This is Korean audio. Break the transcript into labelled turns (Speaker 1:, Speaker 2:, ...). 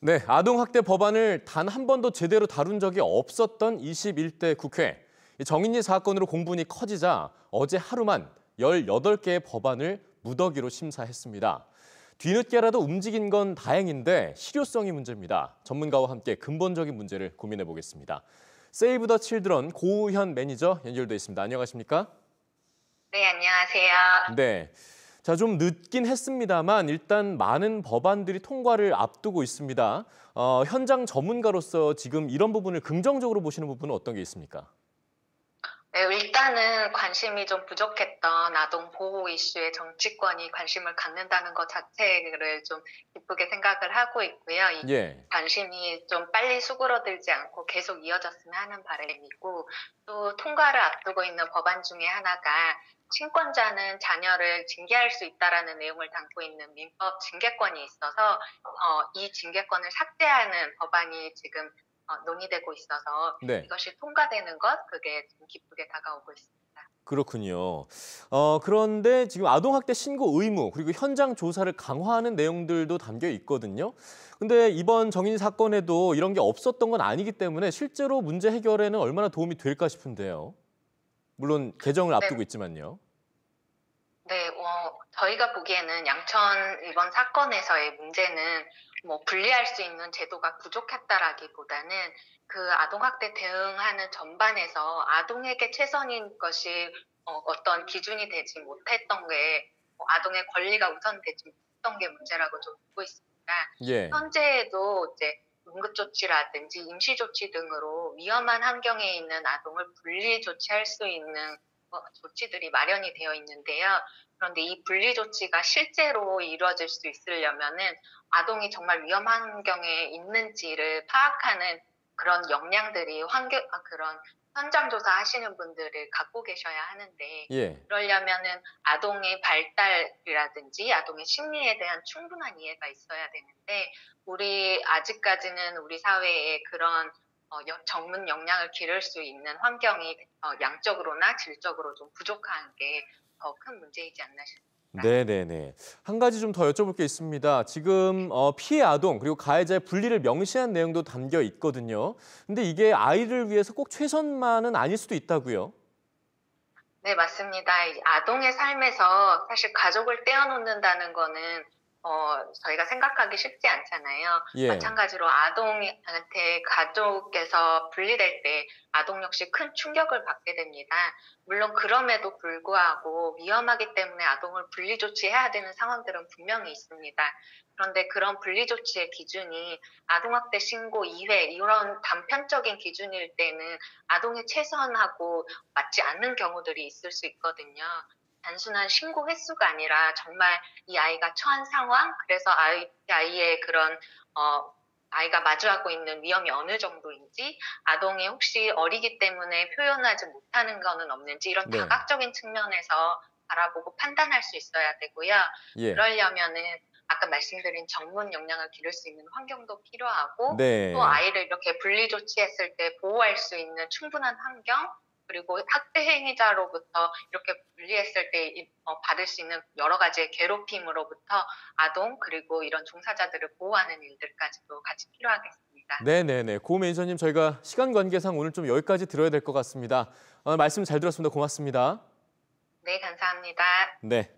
Speaker 1: 네, 아동학대 법안을 단 한 번도 제대로 다룬 적이 없었던 21대 국회. 정인이 사건으로 공분이 커지자 어제 하루만 18개의 법안을 무더기로 심사했습니다. 뒤늦게라도 움직인 건 다행인데 실효성이 문제입니다. 전문가와 함께 근본적인 문제를 고민해 보겠습니다. 세이브 더 칠드런 고우현 매니저 연결돼 있습니다. 안녕하십니까?
Speaker 2: 네, 안녕하세요.
Speaker 1: 네. 자, 좀 늦긴 했습니다만 일단 많은 법안들이 통과를 앞두고 있습니다. 현장 전문가로서 지금 이런 부분을 긍정적으로 보시는 부분은 어떤 게 있습니까?
Speaker 2: 네, 일단은 관심이 좀 부족했던 아동 보호 이슈에 정치권이 관심을 갖는다는 것 자체를 좀 기쁘게 생각을 하고 있고요. 이
Speaker 1: 예.
Speaker 2: 관심이 좀 빨리 수그러들지 않고 계속 이어졌으면 하는 바람이고, 또 통과를 앞두고 있는 법안 중에 하나가 친권자는 자녀를 징계할 수 있다라는 내용을 담고 있는 민법 징계권이 있어서 이 징계권을 삭제하는 법안이 지금 논의되고 있어서
Speaker 1: 네.
Speaker 2: 이것이 통과되는 것, 그게 좀 기쁘게 다가오고 있습니다.
Speaker 1: 그렇군요. 그런데 지금 아동학대 신고 의무 그리고 현장 조사를 강화하는 내용들도 담겨 있거든요. 근데 이번 정인 사건에도 이런 게 없었던 건 아니기 때문에 실제로 문제 해결에는 얼마나 도움이 될까 싶은데요. 물론 개정을 앞두고
Speaker 2: 네,
Speaker 1: 있지만요.
Speaker 2: 네, 저희가 보기에는 양천 이번 사건에서의 문제는 뭐 분리할 수 있는 제도가 부족했다라기보다는 그 아동학대 대응하는 전반에서 아동에게 최선인 것이 어떤 기준이 되지 못했던 게 아동의 권리가 우선되지 못했던 게 문제라고 좀 보고 있습니다.
Speaker 1: 예.
Speaker 2: 현재에도 이제 응급조치라든지 임시조치 등으로 위험한 환경에 있는 아동을 분리 조치할 수 있는 조치들이 마련이 되어 있는데요. 그런데 이 분리 조치가 실제로 이루어질 수 있으려면은 아동이 정말 위험한 환경에 있는지를 파악하는 그런 역량들이 그런 현장 조사하시는 분들을 갖고 계셔야 하는데,
Speaker 1: 예.
Speaker 2: 그러려면은 아동의 발달이라든지 아동의 심리에 대한 충분한 이해가 있어야 되는데, 우리 아직까지는 우리 사회에 그런 전문 역량을 기를 수 있는 환경이 양적으로나 질적으로 좀 부족한 게 더 큰 문제이지 않나 싶습니다.
Speaker 1: 네네네. 한 가지 좀 더 여쭤볼 게 있습니다. 지금 피해 아동 그리고 가해자의 분리를 명시한 내용도 담겨 있거든요. 근데 이게 아이를 위해서 꼭 최선만은 아닐 수도 있다고요?
Speaker 2: 네, 맞습니다. 이 아동의 삶에서 사실 가족을 떼어놓는다는 거는 저희가 생각하기 쉽지 않잖아요.
Speaker 1: 예.
Speaker 2: 마찬가지로 아동한테 가족에서 분리될 때 아동 역시 큰 충격을 받게 됩니다. 물론 그럼에도 불구하고 위험하기 때문에 아동을 분리 조치해야 되는 상황들은 분명히 있습니다. 그런데 그런 분리 조치의 기준이 아동학대 신고 이외 이런 단편적인 기준일 때는 아동의 최선하고 맞지 않는 경우들이 있을 수 있거든요. 단순한 신고 횟수가 아니라 정말 이 아이가 처한 상황, 그래서 아이의 그런 아이가 마주하고 있는 위험이 어느 정도인지, 아동이 혹시 어리기 때문에 표현하지 못하는 거는 없는지, 이런
Speaker 1: 네.
Speaker 2: 다각적인 측면에서 바라보고 판단할 수 있어야 되고요.
Speaker 1: 예.
Speaker 2: 그러려면은 아까 말씀드린 전문 역량을 기를 수 있는 환경도 필요하고, 또
Speaker 1: 네.
Speaker 2: 아이를 이렇게 분리 조치했을 때 보호할 수 있는 충분한 환경, 그리고 학대 행위자로부터 이렇게 분리했을 때 받을 수 있는 여러 가지의 괴롭힘으로부터 아동, 그리고 이런 종사자들을 보호하는 일들까지도 같이 필요하겠습니다.
Speaker 1: 네네네. 고 매니저님 저희가 시간 관계상 오늘 좀 여기까지 들어야 될 것 같습니다. 말씀 잘 들었습니다. 고맙습니다.
Speaker 2: 네, 감사합니다.
Speaker 1: 네.